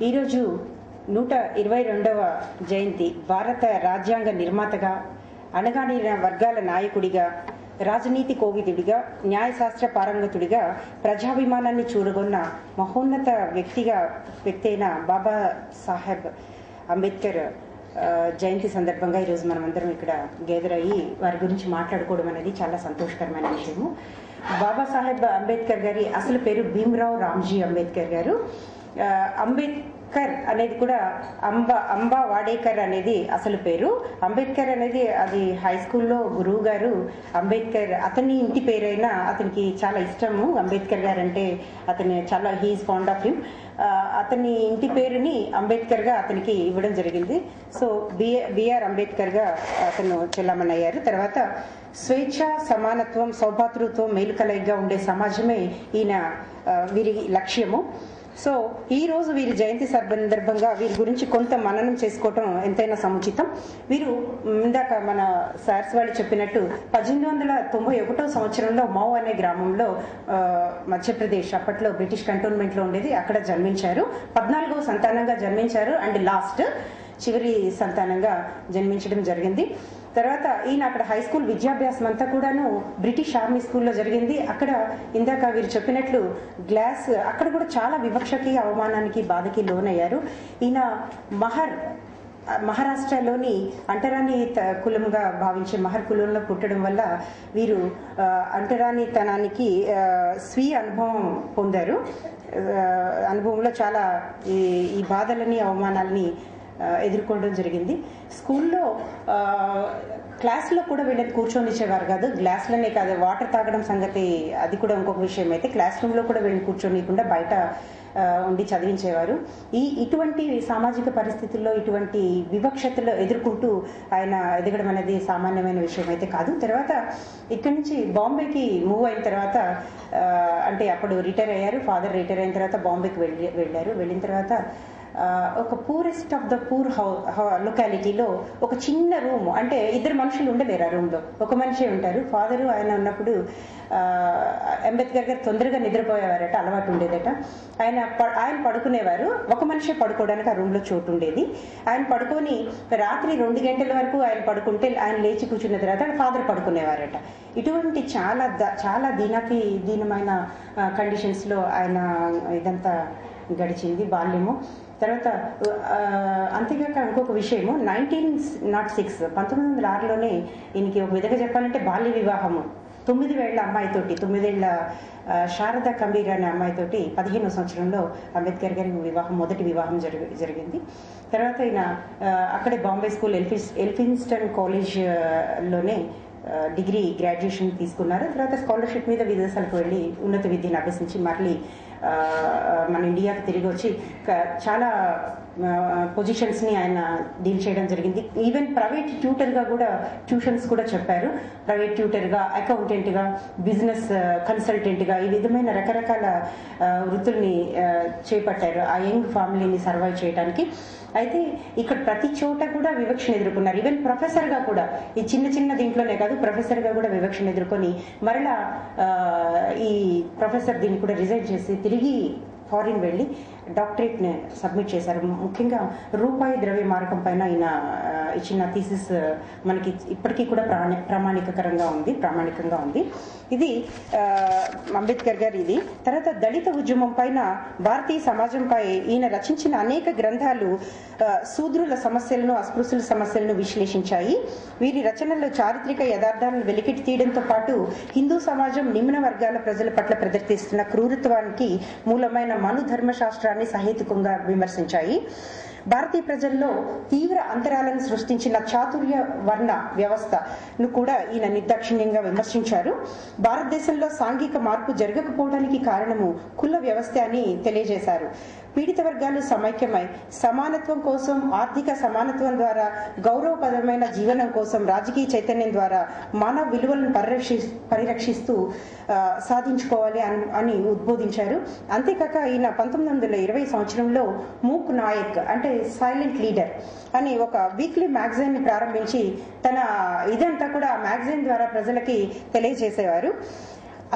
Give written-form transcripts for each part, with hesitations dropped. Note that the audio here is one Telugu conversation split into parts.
ఈరోజు 122వ జయంతి. భారత రాజ్యాంగ నిర్మాతగా, అణగారిన వర్గాల నాయకుడిగా, రాజనీతి కోవిదుడిగా, న్యాయశాస్త్ర పారంగతుడిగా ప్రజాభిమానాన్ని చూరగొన్న మహోన్నత వ్యక్తి అయిన బాబా సాహెబ్ అంబేద్కర్ జయంతి సందర్భంగా ఈరోజు మనమందరం ఇక్కడ గేదర్ అయ్యి వారి గురించి మాట్లాడుకోవడం అనేది చాలా సంతోషకరమైన విషయము. బాబాసాహెబ్ అంబేద్కర్ గారి అసలు పేరు భీమ్రావ్ రామ్జీ అంబేద్కర్ గారు. అంబేద్కర్ అనేది కూడా అంబా వాడేకర్ అనేది అసలు పేరు. అంబేద్కర్ అనేది అది హై స్కూల్లో గురువు గారు అంబేద్కర్ అతని ఇంటి పేరైనా అతనికి చాలా ఇష్టము. అంబేద్కర్ గారు అంటే అతని చాలా హీఈస్ ఫాండ్ ఆఫ్ హిమ్. అతని ఇంటి పేరుని అంబేద్కర్ గా అతనికి ఇవ్వడం జరిగింది. సో బిఆర్ అంబేద్కర్ గా అతను చెల్లమని అయ్యారు. తర్వాత స్వేచ్ఛ, సమానత్వం, సౌభాతృత్వం, మేలుకలయిగా ఉండే సమాజమే ఈయన వీరి లక్ష్యము. సో ఈ రోజు వీరి జయంతి సందర్భంగా వీరి గురించి కొంత మననం చేసుకోవటం ఎంతైనా సముచితం. వీరు ఇందాక మన సార్స్ వాళ్ళు చెప్పినట్టు 1891 సంవత్సరంలో మౌ అనే గ్రామంలో మధ్యప్రదేశ్, అప్పట్లో బ్రిటిష్ కంటోన్మెంట్ లో ఉండేది, అక్కడ జన్మించారు. 14వ సంతానంగా జన్మించారు అండ్ చివరి సంతానంగా జన్మించడం జరిగింది. తర్వాత ఈయన అక్కడ హై స్కూల్ విద్యాభ్యాసం అంతా కూడాను బ్రిటిష్ ఆర్మీ స్కూల్లో జరిగింది. అక్కడ ఇందాక వీరు చెప్పినట్లు అక్కడ కూడా చాలా వివక్షకి, అవమానానికి, బాధకి లోనయ్యారు. ఈయన మహారాష్ట్రలోని అంటరాని కులంగా భావించే మహర్ కులంలో పుట్టడం వల్ల వీరు అంటరానితనానికి స్వీయ అనుభవం పొందారు. అనుభవంలో చాలా ఈ బాధలని, అవమానాలని ఎదుర్కోవడం జరిగింది. స్కూల్లో క్లాస్లో కూడా వీళ్ళని కూర్చొనిచ్చేవారు కాదు. గ్లాసులనే కాదు, వాటర్ తాగడం సంగతి అది కూడా ఇంకొక విషయం. అయితే క్లాస్ రూమ్ లో కూడా వీళ్ళని కూర్చొనియకుండా బయట ఉండి చదివించేవారు. ఇటువంటి సామాజిక పరిస్థితుల్లో, ఇటువంటి వివక్షతలు ఎదుర్కొంటూ ఆయన ఎదగడం అనేది సామాన్యమైన విషయం అయితే కాదు. తర్వాత ఇక్కడి నుంచి బాంబేకి మూవ్ అయిన తర్వాత, అంటే అప్పుడు రిటైర్ అయ్యారు. ఫాదర్ రిటైర్ అయిన తర్వాత బాంబేకి వెళ్ళారు. వెళ్ళిన తర్వాత ఒక పూరెస్ట్ ఆఫ్ ద పూర్ లొకాలిటీలో ఒక చిన్న రూమ్, అంటే ఇద్దరు మనుషులు ఉండలేరు ఆ రూమ్ లో, ఒక మనిషి ఉంటారు. ఫాదరు ఆయన ఉన్నప్పుడు అంబేద్కర్ గారు తొందరగా నిద్రపోయేవారట, అలవాటు ఉండేదట. ఆయన పడుకునేవారు, ఒక మనిషి పడుకోవడానికి ఆ రూమ్ లో చోటు ఉండేది. ఆయన పడుకొని రాత్రి 2 గంటల వరకు ఆయన పడుకుంటే ఆయన లేచి కూర్చున్న తర్వాత ఫాదర్ పడుకునేవారట. ఇటువంటి చాలా దీనమైన కండిషన్స్ లో ఆయన ఇదంతా గడిచింది బాల్యము. తర్వాత అంతేకాక ఇంకొక విషయము, 1906 ఈయనకి ఒక విధంగా చెప్పాలంటే బాల్య వివాహము 9 ఏళ్ల అమ్మాయితోటి, 9 ఏళ్ల శారదా కంబీర్ అనే అమ్మాయితోటి 15వ సంవత్సరంలో అంబేద్కర్ గారి మొదటి వివాహం జరిగింది. తర్వాత ఈయన అక్కడే బాంబే స్కూల్ ఎల్ఫిన్స్టన్ కాలేజ్ లోనే డిగ్రీ గ్రాడ్యుయేషన్ తీసుకున్నారు. తర్వాత స్కాలర్షిప్ మీద విదేశాలకు వెళ్ళి ఉన్నత విద్యను అభ్యసించి మళ్ళీ మన ఇండియాకి తిరిగి వచ్చి చాలా పొజిషన్స్ ని ఆయన డీల్ చేయడం జరిగింది. ఈవెన్ ప్రైవేట్ ట్యూటర్ గా కూడా ట్యూషన్స్ కూడా చెప్పారు. ప్రైవేట్ ట్యూటర్ గా, అకౌంటెంట్ గా, బిజినెస్ కన్సల్టెంట్ గా ఈ విధమైన రకరకాల వృత్తుల్ని చేపట్టారు ఆ యంగ్ ఫ్యామిలీని సర్వైవ్ చేయడానికి. అయితే ఇక్కడ ప్రతి చోట కూడా వివక్షను ఎదుర్కొన్నారు. ఈవెన్ ప్రొఫెసర్ గా కూడా, ఈ చిన్న దీంట్లోనే కాదు, ప్రొఫెసర్ గా కూడా వివక్షను ఎదుర్కొని మరలా ఈ ప్రొఫెసర్ దీన్ని కూడా రిజైన్ చేసి తిరిగి ఫారిన్ వెళ్ళి డాక్టరేట్ ని సబ్మిట్ చేశారు. ముఖ్యంగా రూపాయి ద్రవ్య మార్గం పైన ఆయన ఇచ్చిన థీసిస్ మనకి ఇప్పటికీ కూడా ప్రామాణికంగా ఉంది. ఇది అంబేద్కర్ గారు. ఇది తర్వాత దళిత ఉద్యమం పైన, భారతీయ సమాజంపై ఈయన రచించిన అనేక గ్రంథాలు శూద్రుల సమస్యలను, అస్పృశ్యుల సమస్యలను విశ్లేషించాయి. వీరి రచనల్లో చారిత్రక యథార్థాలను వెలికిటి తీయడంతో పాటు హిందూ సమాజం నిమ్న వర్గాల ప్రజల పట్ల ప్రదర్శిస్తున్న క్రూరత్వానికి మూలమైన మను ధర్మశాస్త్రాన్ని సహేతుకంగా విమర్శించాయి. భారతీయ ప్రజల్లో తీవ్ర అంతరాలను సృష్టించిన చాతుర్య వర్ణ వ్యవస్థను కూడా ఈయన నిర్దాక్షిణ్యంగా విమర్శించారు. భారతదేశంలో సాంఘిక మార్పు జరగకపోవడానికి కారణము కుల వ్యవస్థ అని తెలియజేశారు. పీడిత వర్గాలు సమైక్యమై సమానత్వం కోసం, ఆర్థిక సమానత్వం ద్వారా, గౌరవప్రదమైన జీవనం కోసం, రాజకీయ చైతన్యం ద్వారా మానవ విలువలను పరిరక్షిస్తూ సాధించుకోవాలి అని ఉద్బోధించారు. అంతేకాక ఈయన 1920 సంవత్సరంలో మూక్ నాయక్, అంటే సైలెంట్ లీడర్ అని ఒక వీక్లీ మ్యాగజైన్ ని ప్రారంభించి తన ఇదంతా కూడా మ్యాగజైన్ ద్వారా ప్రజలకి తెలియజేసేవారు.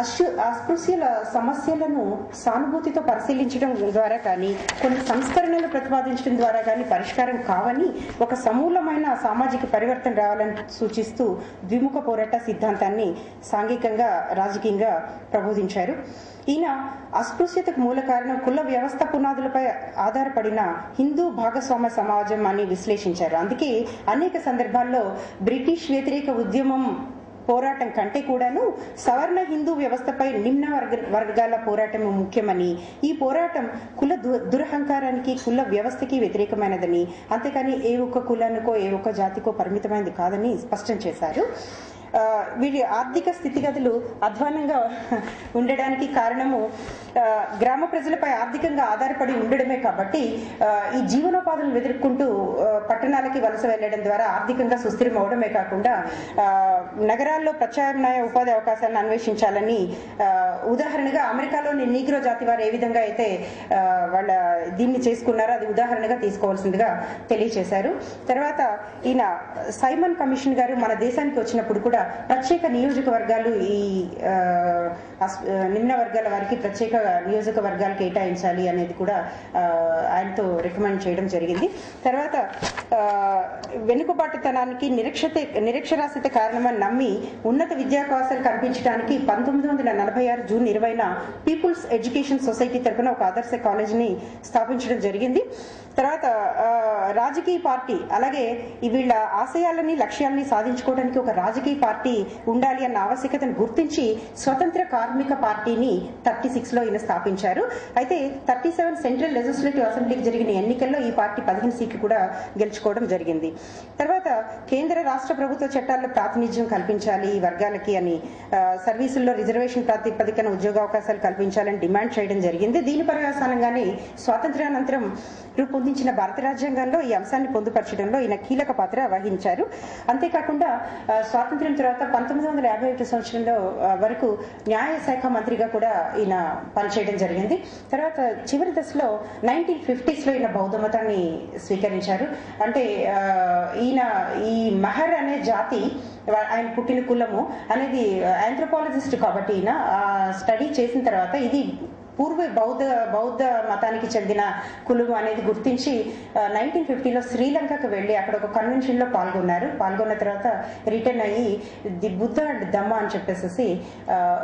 అస్పృశ్యుల సమస్యలను సానుభూతితో పరిశీలించడం ద్వారా కానీ కొన్ని సంస్కరణలు ప్రతిపాదించడం ద్వారా కానీ పరిష్కారం కావని ఒక సమూలమైన సామాజిక పరివర్తన రావాలని సూచిస్తూ ద్విముఖ పోరాట సిద్ధాంతాన్ని సాంఘికంగా రాజకీయంగా ప్రబోధించారు. ఈయన అస్పృశ్యతకు మూల కారణం కుల వ్యవస్థ పునాదులపై ఆధారపడిన హిందూ భాగస్వామ్య సమాజం అని విశ్లేషించారు. అందుకే అనేక సందర్భాల్లో బ్రిటిష్ వ్యతిరేక ఉద్యమం పోరాటం కంటే కూడాను సవర్ణ హిందూ వ్యవస్థపై నిమ్న వర్గాల పోరాటం ముఖ్యమని, ఈ పోరాటం కుల దురహంకారానికి కుల వ్యవస్థకి వ్యతిరేకమైనదని, అంతేకాని ఏ ఒక్క కులానికో ఏ ఒక్క జాతికో పరిమితమైనది కాదని స్పష్టం చేశారు. వీరి ఆర్థిక స్థితిగతులు అధ్వానంగా ఉండడానికి కారణము గ్రామ ప్రజలపై ఆర్థికంగా ఆధారపడి ఉండడమే. కాబట్టి ఈ జీవనోపాధులను ఎదుర్కొంటూ పట్టణాలకి వలస వెళ్లడం ద్వారా ఆర్థికంగా సుస్థిరం అవడమే కాకుండా నగరాల్లో ప్రత్యామ్నాయ ఉపాధి అవకాశాలను అన్వేషించాలని, ఉదాహరణగా అమెరికాలోని నీగ్రో జాతి వారు ఏ విధంగా అయితే వాళ్ళ దీన్ని చేసుకున్నారో అది ఉదాహరణగా తీసుకోవాల్సిందిగా తెలియజేశారు. తర్వాత ఈయన సైమన్ కమిషన్ గారు మన దేశానికి వచ్చినప్పుడు కూడా ప్రత్యేక నియోజకవర్గాలు ఈ నిమ్న వర్గాల వారికి ప్రత్యేక నియోజకవర్గాలు కేటాయించాలి అనేది కూడా ఆయనతో రికమెండ్ చేయడం జరిగింది. తర్వాత వెనుకబాటుతనానికి నిరక్షరాస్యత కారణమని నమ్మి ఉన్నత విద్యావకాశాలు కల్పించడానికి 1946 జూన్ 20న పీపుల్స్ ఎడ్యుకేషన్ సొసైటీ తరఫున ఒక ఆదర్శ కాలేజీని స్థాపించడం జరిగింది. తర్వాత రాజకీయ పార్టీ, అలాగే వీళ్ళ ఆశయాలని లక్ష్యాలని సాధించుకోవడానికి ఒక రాజకీయ పార్టీ ఉండాలి అన్న ఆవశ్యకతను గుర్తించి స్వతంత్ర కార్మిక పార్టీని 36లో ఈయన స్థాపించారు. అయితే 37 సెంట్రల్ లెజిస్లేటివ్ అసెంబ్లీకి జరిగిన ఎన్నికల్లో ఈ పార్టీ 15 సీట్లు కూడా గెలుచుకోవడం జరిగింది. తర్వాత కేంద్ర రాష్ట్ర ప్రభుత్వ చట్టాల్లో ప్రాతినిధ్యం కల్పించాలి ఈ వర్గాలకి అని, సర్వీసుల్లో రిజర్వేషన్ ప్రాతిపదికన ఉద్యోగావకాశాలు కల్పించాలని డిమాండ్ చేయడం జరిగింది. దీని పర్యవసానంగానే స్వాతంత్ర్యానంతరం రూపొందించిన భారత రాజ్యాంగంలో ఈ అంశాన్ని పొందుపరచడంలో ఈయన కీలక పాత్ర వహించారు. అంతేకాకుండా స్వాతంత్ర్యం తర్వాత 1951 సంవత్సరంలో వరకు న్యాయశాఖ మంత్రిగా కూడా ఈయన పనిచేయడం జరిగింది. తర్వాత చివరి దశలో 1950s ఈయన బౌద్ధ మతాన్ని స్వీకరించారు. అంటే ఈయన ఈ మహర్ అనే జాతి, ఆయన పుట్టిన కులము అనేది ఆంథ్రోపాలజిస్ట్ కాబట్టి ఈయన స్టడీ చేసిన తర్వాత ఇది పూర్వ బౌద్ధ మతానికి చెందిన కులం అనేది గుర్తించి 1950లో శ్రీలంకకు వెళ్లి అక్కడ ఒక కన్వెన్షన్ లో పాల్గొన్న తర్వాత రిటర్న్ అయ్యి ది బుద్ధ అండ్ ధమ్మ అని చెప్పేసి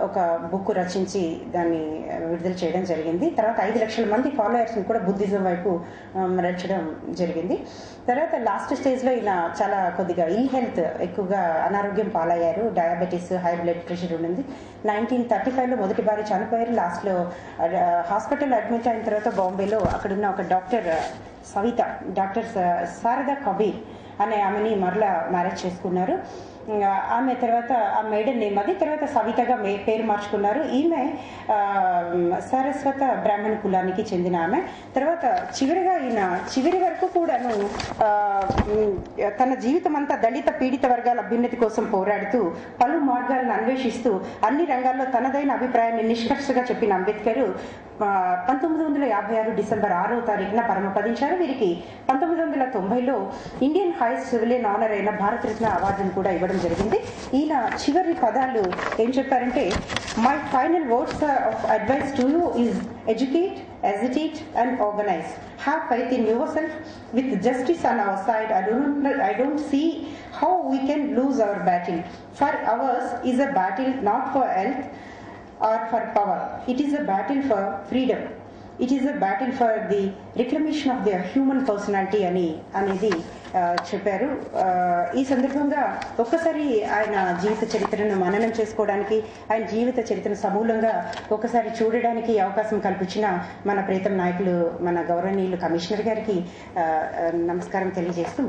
ఒక బుక్ రచించి దాన్ని విడుదల చేయడం జరిగింది. తర్వాత 5 లక్షల మంది ఫాలోయర్స్ కూడా బుద్ధిజం వైపు మరల్చడం జరిగింది. తర్వాత లాస్ట్ స్టేజ్ లో ఈయన చాలా కొద్దిగా ఇల్ హెల్త్, ఎక్కువగా అనారోగ్యం పాలయ్యారు. డయాబెటీస్, హై బ్లడ్ ప్రెషర్ ఉండింది. 1935లో మొదటి బారి చనిపోయారు. లాస్ట్ లో హాస్పిటల్ అడ్మిట్ అయిన తర్వాత బాంబేలో అక్కడున్న ఒక డాక్టర్ శారదా కబీర్ అనే ఆమెని మరలా మ్యారేజ్ చేసుకున్నారు. ఆమె తర్వాత ఆ మేడన్ నేమ్ అది, తర్వాత సవితగా పేరు మార్చుకున్నారు. ఈమె సారస్వత బ్రాహ్మణ కులానికి చెందిన ఆమె. తర్వాత చివరిగా ఈయన చివరి వరకు కూడాను తన జీవితం అంతా దళిత పీడిత వర్గాల అభ్యున్నతి కోసం పోరాడుతూ పలు మార్గాలను అన్వేషిస్తూ అన్ని రంగాల్లో తనదైన అభిప్రాయాన్ని నిష్కర్షగా చెప్పిన అంబేద్కర్ 1956 డిసెంబర్ 6వ తారీఖున పరమపదించారు. వీరికి 1990లో ఇండియన్ హైయెస్ట్ సివిలియన్ ఆనర్ అయిన భారతరత్న అవార్డును కూడా ఇవ్వడం జరిగింది. ఈయన చివరి పదాలు ఏం చెప్పారంటే, my final words of advice to you is educate, agitate and organize. Have faith in yourself. With justice on our side, I don't see how we can lose our battle. For ours is a battle not for health or for power. It is a battle for freedom. It is a battle for the reclamation of their human personality అనేది చెప్పారు. ఈ సందర్భంగా ఒక్కసారి ఆయన జీవిత చరిత్రను మననం చేసుకోవడానికి, ఆయన జీవిత చరిత్రను సమూలంగా ఒకసారి చూడడానికి అవకాశం కల్పించిన మన ప్రీతం నాయకులు, మన గౌరవనీయులు కమిషనర్ గారికి నమస్కారం తెలియజేస్తూ